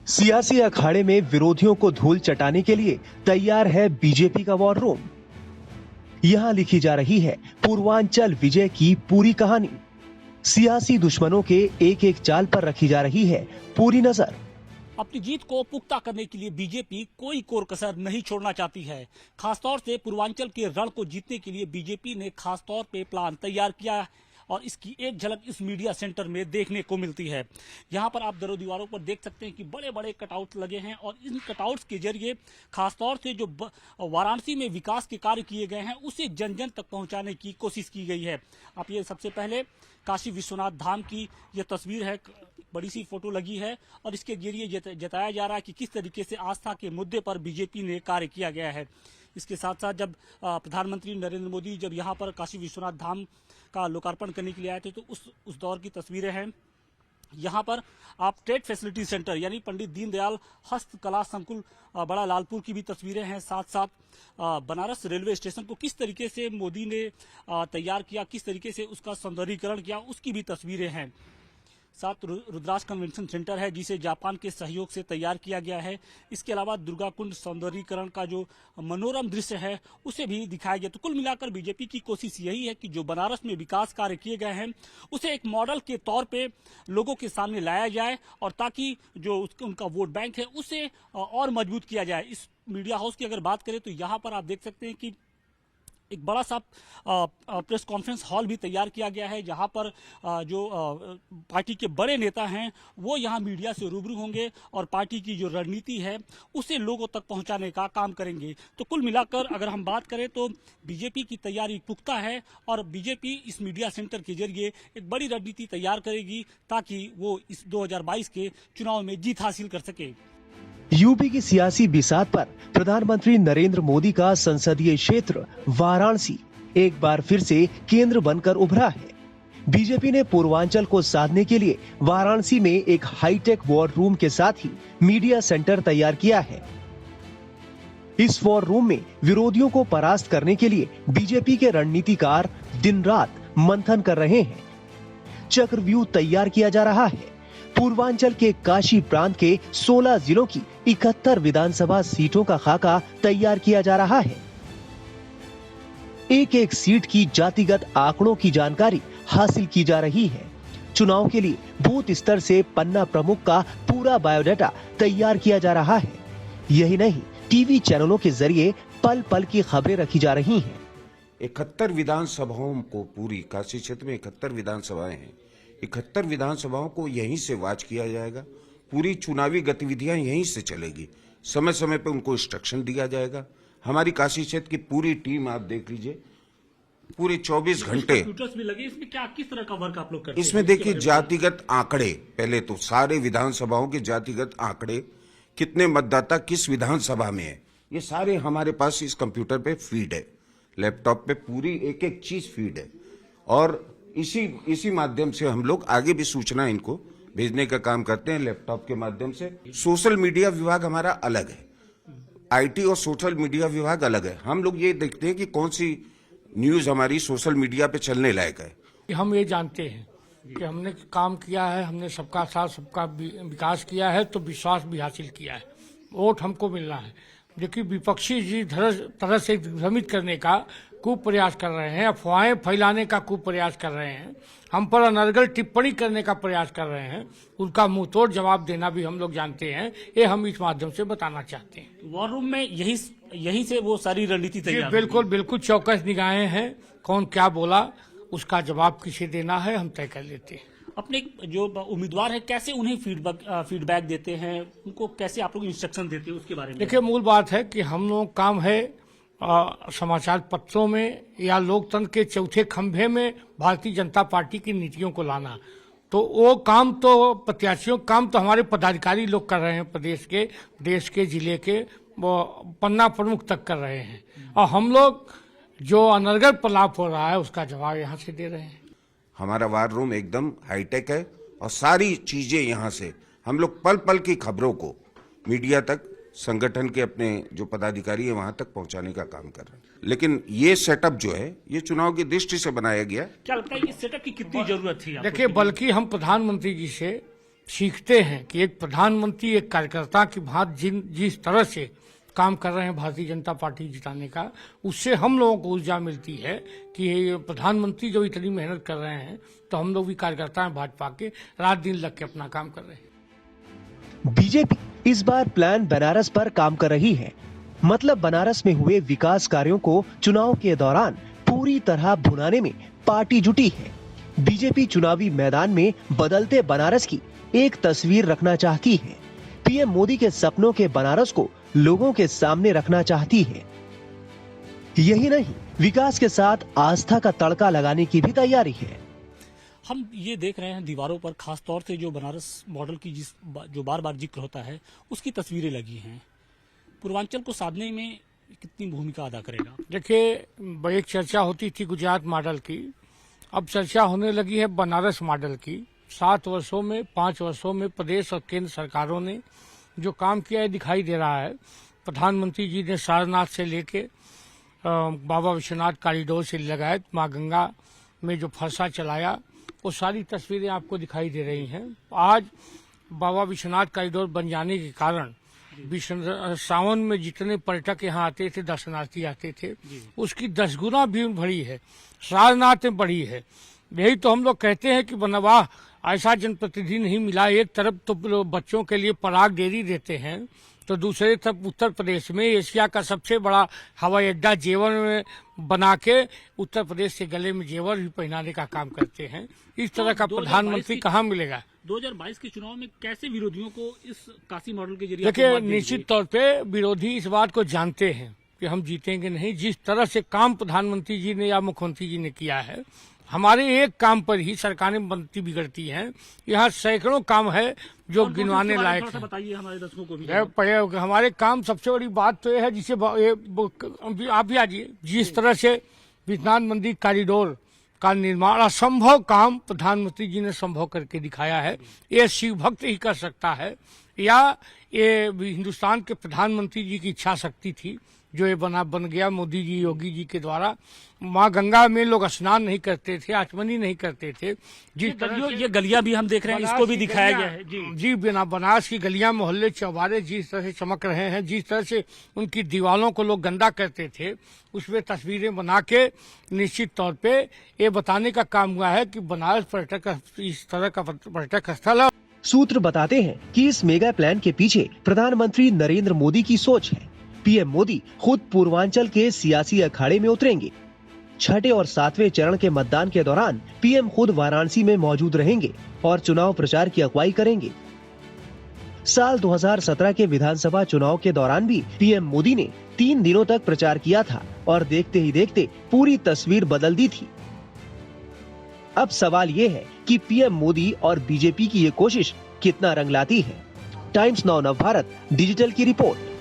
सियासी अखाड़े में विरोधियों को धूल चटाने के लिए तैयार है बीजेपी का वॉर रूम। यहां लिखी जा रही है पूर्वांचल विजय की पूरी कहानी। सियासी दुश्मनों के एक एक चाल पर रखी जा रही है पूरी नजर। अपनी जीत को पुख्ता करने के लिए बीजेपी कोई कोर कसर नहीं छोड़ना चाहती है। खासतौर से पूर्वांचल के रण को जीतने के लिए बीजेपी ने खासतौर पे प्लान तैयार किया है और इसकी एक झलक इस मीडिया सेंटर में देखने को मिलती है। यहाँ पर आप दरों दीवारों पर देख सकते हैं कि बड़े बड़े कटआउट लगे हैं और इन कटआउट्स के जरिए खासतौर से जो वाराणसी में विकास के कार्य किए गए हैं उसे जन जन तक पहुंचाने की कोशिश की गई है। आप ये सबसे पहले काशी विश्वनाथ धाम की ये तस्वीर है, बड़ी सी फोटो लगी है और इसके जरिए जताया जा रहा है कि किस तरीके से आस्था के मुद्दे पर बीजेपी ने कार्य किया गया है। इसके साथ साथ जब प्रधानमंत्री नरेंद्र मोदी जब यहाँ पर काशी विश्वनाथ धाम का लोकार्पण करने के लिए आए थे तो उस दौर की तस्वीरें हैं। यहाँ पर आप ट्रेड फैसिलिटी सेंटर यानी पंडित दीनदयाल हस्तकला संकुल बड़ा लालपुर की भी तस्वीरें हैं। साथ साथ बनारस रेलवे स्टेशन को किस तरीके से मोदी ने तैयार किया, किस तरीके से उसका सौंदर्यीकरण किया, उसकी भी तस्वीरें हैं। साथ रुद्राक्ष कन्वेंशन सेंटर है जिसे जापान के सहयोग से तैयार किया गया है। इसके अलावा दुर्गा कुंड सौंदर्यीकरण का जो मनोरम दृश्य है उसे भी दिखाया गया। तो कुल मिलाकर बीजेपी की कोशिश यही है कि जो बनारस में विकास कार्य किए गए हैं उसे एक मॉडल के तौर पे लोगों के सामने लाया जाए और ताकि जो उनका वोट बैंक है उसे और मजबूत किया जाए। इस मीडिया हाउस की अगर बात करें तो यहाँ पर आप देख सकते हैं कि एक बड़ा सा प्रेस कॉन्फ्रेंस हॉल भी तैयार किया गया है जहां पर जो पार्टी के बड़े नेता हैं वो यहां मीडिया से रूबरू होंगे और पार्टी की जो रणनीति है उसे लोगों तक पहुंचाने का काम करेंगे। तो कुल मिलाकर अगर हम बात करें तो बीजेपी की तैयारी पुख्ता है और बीजेपी इस मीडिया सेंटर के जरिए एक बड़ी रणनीति तैयार करेगी ताकि वो इस 2022 के चुनाव में जीत हासिल कर सके। यूपी की सियासी बिसात पर प्रधानमंत्री नरेंद्र मोदी का संसदीय क्षेत्र वाराणसी एक बार फिर से केंद्र बनकर उभरा है। बीजेपी ने पूर्वांचल को साधने के लिए वाराणसी में एक हाईटेक वॉर रूम के साथ ही मीडिया सेंटर तैयार किया है। इस वॉर रूम में विरोधियों को परास्त करने के लिए बीजेपी के रणनीतिकार दिन रात मंथन कर रहे हैं। चक्रव्यूह तैयार किया जा रहा है। पूर्वांचल के काशी प्रांत के 16 जिलों की 71 विधानसभा सीटों का खाका तैयार किया जा रहा है। एक एक सीट की जातिगत आंकड़ों की जानकारी हासिल की जा रही है। चुनाव के लिए बूथ स्तर से पन्ना प्रमुख का पूरा बायोडाटा तैयार किया जा रहा है। यही नहीं, टीवी चैनलों के जरिए पल पल की खबरें रखी जा रही हैं। 71 विधानसभाओं को, पूरी काशी क्षेत्र में 71 विधानसभाएं हैं, 71 विधानसभाओं को यहीं से वाच किया जाएगा। पूरी चुनावी गतिविधियां यहीं से चलेगी। समय समय पे उनको इंस्ट्रक्शन दिया जाएगा। हमारी काशी क्षेत्र की पूरी टीम आप देख लीजिए, पूरे 24 घंटे कंप्यूटर्स भी लगे। इसमें क्या किस तरह का वर्क आप लोग करते हैं? इसमें देखिए जातिगत आंकड़े, पहले तो सारे विधानसभाओं के जातिगत आंकड़े, कितने मतदाता किस विधानसभा में है, ये सारे हमारे पास इस कंप्यूटर पे फीड है। लैपटॉप पे पूरी एक एक चीज फीड है और इसी माध्यम से हम लोग आगे भी सूचना इनको भेजने का काम करते हैं लैपटॉप के माध्यम से। सोशल मीडिया विभाग हमारा अलग है, आईटी और सोशल मीडिया विभाग अलग है। हम लोग ये देखते हैं कि कौन सी न्यूज हमारी सोशल मीडिया पे चलने लायक है। हम ये जानते हैं कि हमने काम किया है, हमने सबका साथ सबका विकास किया है तो विश्वास भी हासिल किया है। वोट हमको मिलना है। देखिए विपक्षी जी तरह से भ्रमित करने का खूब प्रयास कर रहे हैं, अफवाहें फैलाने का खूब प्रयास कर रहे हैं, हम पर अनर्गल टिप्पणी करने का प्रयास कर रहे हैं। उनका मुंहतोड़ जवाब देना भी हम लोग जानते हैं। ये हम इस माध्यम से बताना चाहते हैं। वॉर रूम में यही से वो सारी रणनीति तैयार बिल्कुल बिल्कुल चौकस निगाहें हैं। कौन क्या बोला उसका जवाब किसे देना है हम तय कर लेते हैं। अपने जो उम्मीदवार है कैसे उन्हें फीडबैक देते हैं, उनको कैसे आप लोग इंस्ट्रक्शन देते हैं, उसके बारे में देखिए मूल बात है कि हम लोग काम है समाचार पत्रों में या लोकतंत्र के चौथे खंभे में भारतीय जनता पार्टी की नीतियों को लाना। तो वो काम तो प्रत्याशियों काम तो हमारे पदाधिकारी लोग कर रहे हैं, प्रदेश के, देश के, जिले के, वो पन्ना प्रमुख तक कर रहे हैं और हम लोग जो अनर्गल प्रलाप हो रहा है उसका जवाब यहाँ से दे रहे हैं। हमारा वार रूम एकदम हाईटेक है और सारी चीजें यहाँ से हम लोग पल पल की खबरों को मीडिया तक, संगठन के अपने जो पदाधिकारी है वहां तक पहुंचाने का काम कर रहे हैं। लेकिन ये सेटअप जो है ये चुनाव की दृष्टि से बनाया गया। क्या लगता है इस सेटअप की कितनी जरूरत थी? देखिए बल्कि हम प्रधानमंत्री जी से सीखते हैं कि एक प्रधानमंत्री एक कार्यकर्ता की भांति जिस तरह से काम कर रहे हैं भारतीय जनता पार्टी जिताने का, उससे हम लोगों को ऊर्जा मिलती है कि प्रधानमंत्री जो इतनी मेहनत कर रहे हैं तो हम लोग भी कार्यकर्ता हैं भाजपा के, रात दिन लग के अपना काम कर रहे हैं। बीजेपी इस बार प्लान बनारस पर काम कर रही है। मतलब बनारस में हुए विकास कार्यों को चुनाव के दौरान पूरी तरह भुनाने में पार्टी जुटी है। बीजेपी चुनावी मैदान में बदलते बनारस की एक तस्वीर रखना चाहती है। पीएम मोदी के सपनों के बनारस को लोगों के सामने रखना चाहती है। यही नहीं, विकास के साथ आस्था का तड़का लगाने की भी तैयारी है। हम ये देख रहे हैं दीवारों पर खास तौर से जो बनारस मॉडल की जो बार बार जिक्र होता है उसकी तस्वीरें लगी हैं। पूर्वांचल को साधने में कितनी भूमिका अदा करेगा? देखिए, एक चर्चा होती थी गुजरात मॉडल की, अब चर्चा होने लगी है बनारस मॉडल की। 7 वर्षों में 5 वर्षों में प्रदेश और केंद्र सरकारों ने जो काम किया है दिखाई दे रहा है। प्रधानमंत्री जी ने सारनाथ से लेके बाबा विश्वनाथ कॉरिडोर से लगाए माँ गंगा में जो फरसा चलाया, वो सारी तस्वीरें आपको दिखाई दे रही हैं। आज बाबा विश्वनाथ कॉरिडोर बन जाने के कारण सावन में जितने पर्यटक यहाँ आते थे, दर्शनार्थी आते थे, उसकी 10 गुना भीड़ बढ़ी है, सारनाथ में बढ़ी है। यही तो हम लोग कहते हैं कि बनवाह ऐसा जनप्रतिनिधि नहीं मिला। एक तरफ तो बच्चों के लिए पराग डेयरी देते हैं, तो दूसरे तरफ उत्तर प्रदेश में एशिया का सबसे बड़ा हवाई अड्डा जेवर में बना के उत्तर प्रदेश के गले में जेवर भी पहनाने का काम करते हैं। इस तरह का प्रधानमंत्री कहाँ मिलेगा? 2022 के चुनाव में कैसे विरोधियों को इस काशी मॉडल के जरिए? देखिए, निश्चित तौर पे विरोधी इस बात को जानते हैं कि हम जीतेंगे नहीं। जिस तरह से काम प्रधानमंत्री जी ने या मुख्यमंत्री जी ने किया है, हमारे एक काम पर ही सरकारें बनती बिगड़ती हैं। यहाँ सैकड़ों काम है जो गिनवाने लायक है। बताइए हमारे दर्शकों को भी। हमारे काम, सबसे बड़ी बात तो यह है जिसे आप भी आजिए, जिस तरह से विश्वनाथ मंदिर कॉरिडोर का निर्माण असंभव काम प्रधानमंत्री जी ने संभव करके दिखाया है। ये शिव भक्त ही कर सकता है, या ये हिंदुस्तान के प्रधानमंत्री जी की इच्छा शक्ति थी जो ये बन गया मोदी जी योगी जी के द्वारा। माँ गंगा में लोग स्नान नहीं करते थे, आचमनी नहीं करते थे। ये गलियां भी हम देख रहे हैं, इसको भी दिखाया गया है जी। बिना बनारस की गलियां, मोहल्ले, चौबारे जिस तरह से चमक रहे हैं, जिस तरह से उनकी दीवारों को लोग गंदा करते थे, उसमें तस्वीरें बना के निश्चित तौर पे ये बताने का काम हुआ है कि बनारस पर्यटक इस तरह का पर्यटक स्थल है। सूत्र बताते हैं कि इस मेगा प्लान के पीछे प्रधानमंत्री नरेंद्र मोदी की सोच है। पीएम मोदी खुद पूर्वांचल के सियासी अखाड़े में उतरेंगे। 6ठे और 7वें चरण के मतदान के दौरान पीएम खुद वाराणसी में मौजूद रहेंगे और चुनाव प्रचार की अगुवाई करेंगे। साल 2017 के विधानसभा चुनाव के दौरान भी पीएम मोदी ने 3 दिनों तक प्रचार किया था और देखते ही देखते पूरी तस्वीर बदल दी थी। अब सवाल ये है कि पीएम मोदी और बीजेपी की ये कोशिश कितना रंग लाती है। टाइम्स नाउ नवभारत डिजिटल की रिपोर्ट।